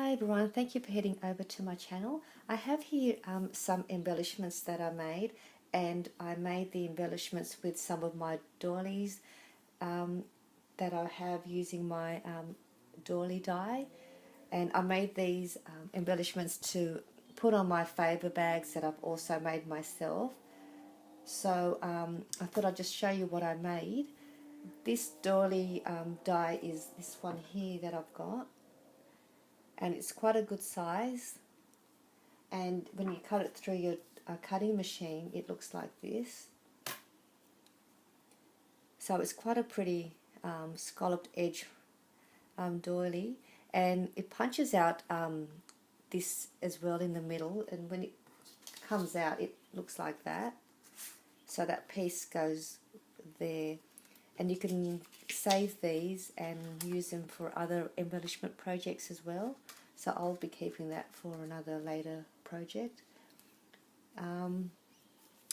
Hi everyone, thank you for heading over to my channel. I have here some embellishments that I made, and I made the embellishments with some of my doilies that I have using my doily die, and I made these embellishments to put on my favour bags that I've also made myself. So I thought I'd just show you what I made. This doily die is this one here that I've got, and it's quite a good size, and when you cut it through your cutting machine it looks like this. So it's quite a pretty scalloped edge doily, and it punches out this as well in the middle, and when it comes out it looks like that. So that piece goes there, and you can save these and use them for other embellishment projects as well. So I'll be keeping that for another later project.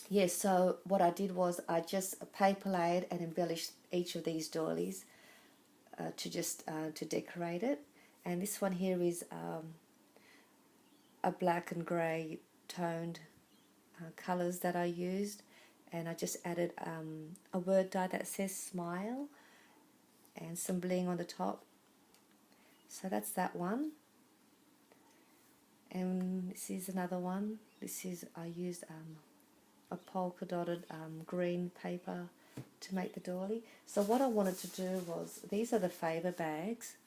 Yeah, so what I did was I just paper laid and embellished each of these doilies to decorate it. And this one here is a black and grey toned colours that I used, and I just added a word die that says smile and some bling on the top. So that's that one. And this is another one. This is, I used a polka dotted green paper to make the doily. So what I wanted to do was, these are the favour bags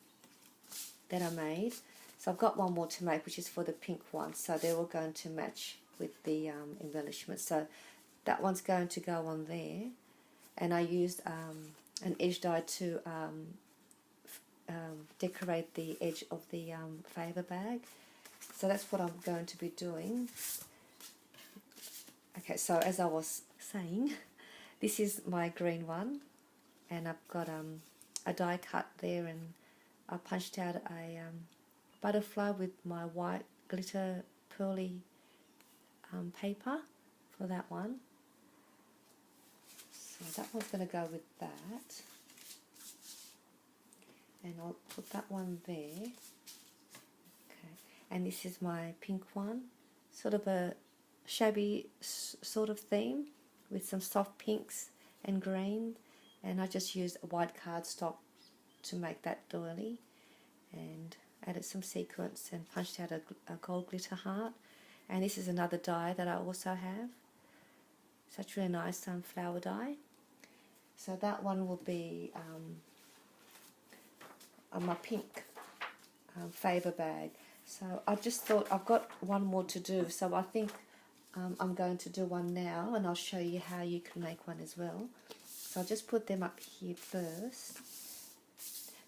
that I made. So I've got one more to make, which is for the pink one. So they're all going to match with the embellishment. So that one's going to go on there. And I used an edge die to decorate the edge of the favour bag. So that's what I'm going to be doing. Okay, so as I was saying, this is my green one, and I've got a die cut there, and I punched out a butterfly with my white glitter pearly paper for that one. So that one's going to go with that, and I'll put that one there. Okay, and this is my pink one, sort of a shabby sort of theme with some soft pinks and green, and I just used a white cardstock to make that doily, and added some sequins and punched out a gold glitter heart. And this is another die that I also have, such really nice flower die. So that one will be my pink favour bag. So I just thought I've got one more to do, so I think I'm going to do one now, and I'll show you how you can make one as well. So I'll just put them up here first.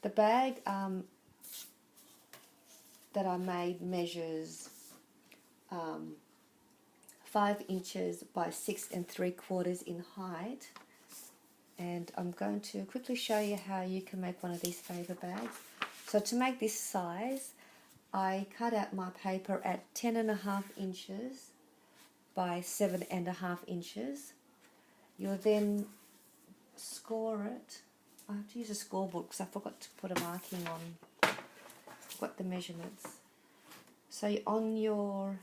The bag that I made measures 5 inches by 6 3/4 in height, and I'm going to quickly show you how you can make one of these favour bags. So to make this size, I cut out my paper at 10.5 inches by 7.5 inches. You'll then score it. I have to use a score book because I forgot to put a marking on. I've got the measurements. So on your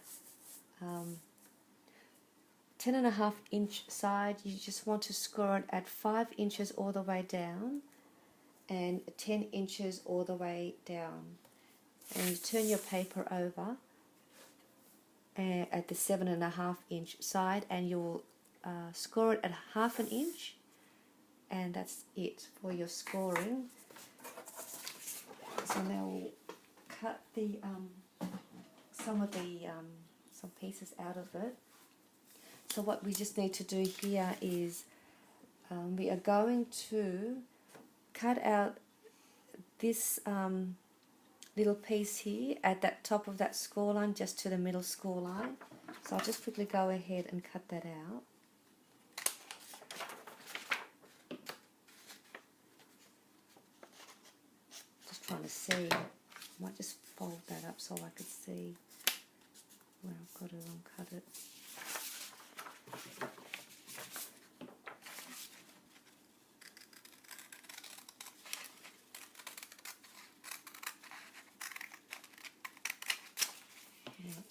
10.5 inch side, you just want to score it at 5 inches all the way down and 10 inches all the way down. And you turn your paper over at the 7.5 inch side, and you'll score it at 1/2 inch, and that's it for your scoring. So now we'll cut the some pieces out of it. So what we just need to do here is we are going to cut out this little piece here at that top of that score line, just to the middle score line. So I'll just quickly go ahead and cut that out. Just trying to see. I might just fold that up so I could see where I've got to uncut it.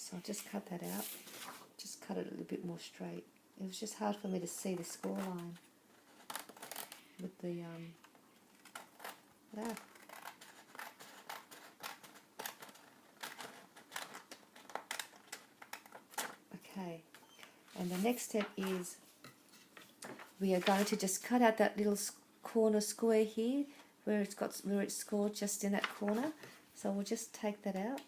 So I'll just cut that out. Just cut it a little bit more straight. It was just hard for me to see the score line with the there. Okay, and the next step is we are going to just cut out that little corner square here where it's scored just in that corner. So we'll just take that out.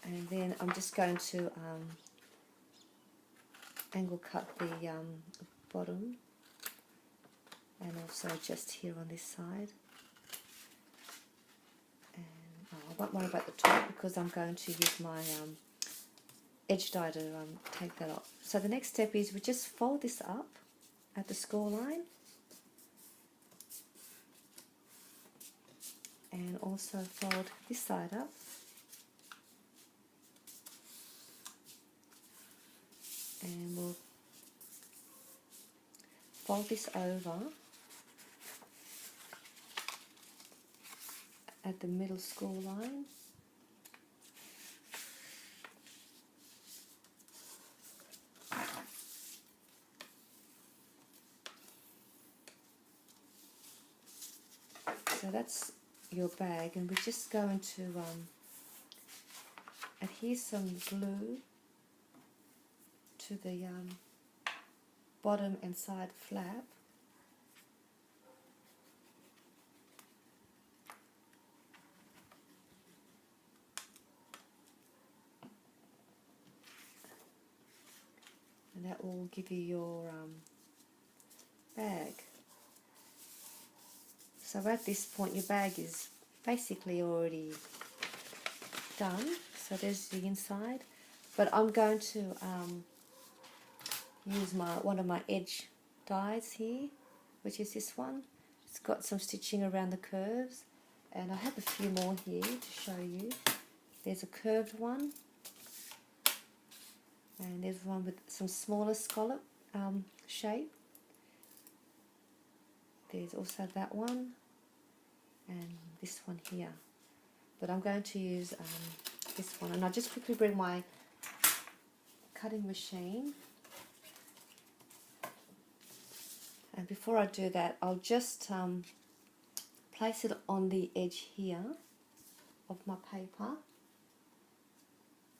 And then I'm just going to angle cut the bottom, and also just here on this side. And I won't worry about the top because I'm going to use my edge die to take that off. So the next step is we just fold this up at the score line, and also fold this side up. And we'll fold this over at the middle score line. So that's your bag, and we're just going to adhere some glue to the bottom and side flap. And that will give you your bag. So at this point your bag is basically already done. So there's the inside. But I'm going to use one of my edge dies here, which is this one. It's got some stitching around the curves, and I have a few more here to show you. There's a curved one, and there's one with some smaller scallop shape. There's also that one, and this one here. But I'm going to use this one, and I'll just quickly bring my cutting machine. And before I do that, I'll just place it on the edge here of my paper,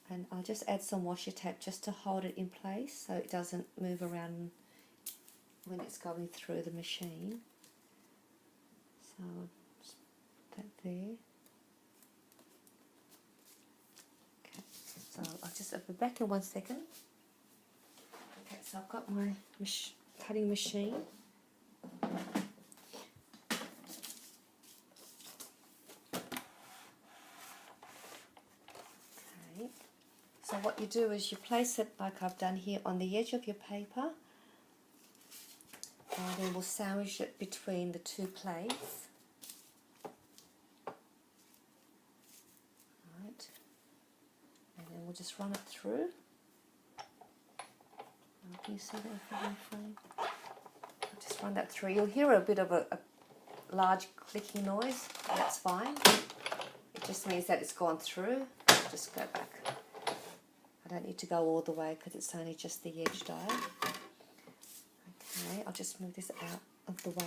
and I'll just add some washi tape just to hold it in place so it doesn't move around when it's going through the machine. So just put that there. Okay, so I'll be back in 1 second. Okay, so I've got my cutting machine. Okay, so what you do is you place it like I've done here on the edge of your paper, and then we'll sandwich it between the two plates. Right, and then we'll just run it through. Can you see that frame? Just run that through. You'll hear a bit of a large clicking noise. That's fine. It just means that it's gone through. I'll just go back. I don't need to go all the way because it's only just the edge die. Okay, I'll just move this out of the way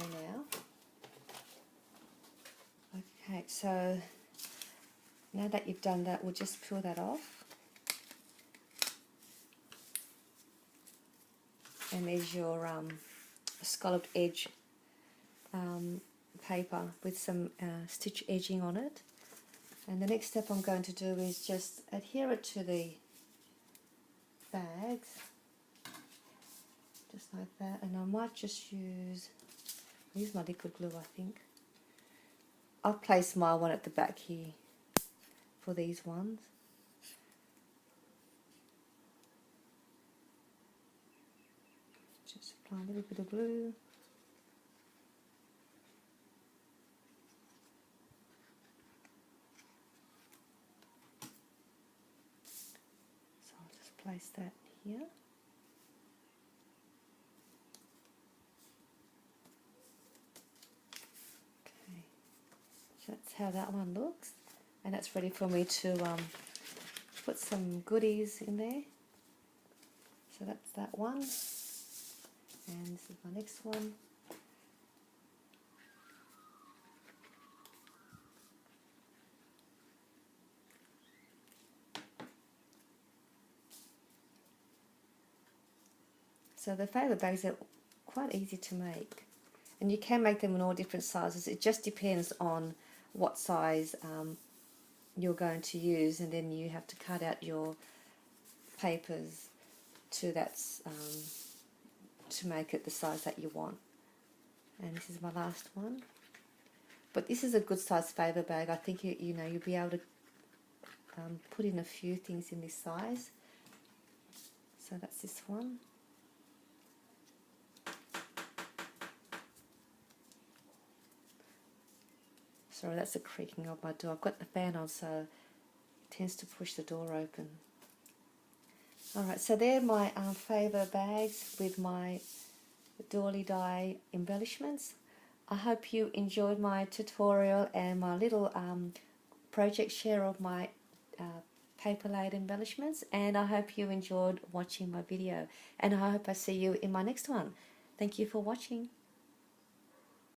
now. Okay, so now that you've done that, we'll just peel that off. And there's your scalloped edge paper with some stitch edging on it. And the next step I'm going to do is just adhere it to the bags, just like that. And I might just use my liquid glue, I think. I'll place my one at the back here for these ones. Just apply a little bit of glue. So I'll just place that here. Okay, So that's how that one looks, and that's ready for me to put some goodies in there. So that's that one, and this is my next one. So the favour bags are quite easy to make, and you can make them in all different sizes. It just depends on what size you're going to use, and then you have to cut out your papers to that to make it the size that you want. And this is my last one. But this is a good size favour bag. I think you know you'll be able to put in a few things in this size. So that's this one. Sorry, that's the creaking of my door. I've got the fan on, so it tends to push the door open. Alright, so they're my favour bags with my doily die embellishments. I hope you enjoyed my tutorial and my little project share of my paper laid embellishments, and I hope you enjoyed watching my video, and I hope I see you in my next one. Thank you for watching.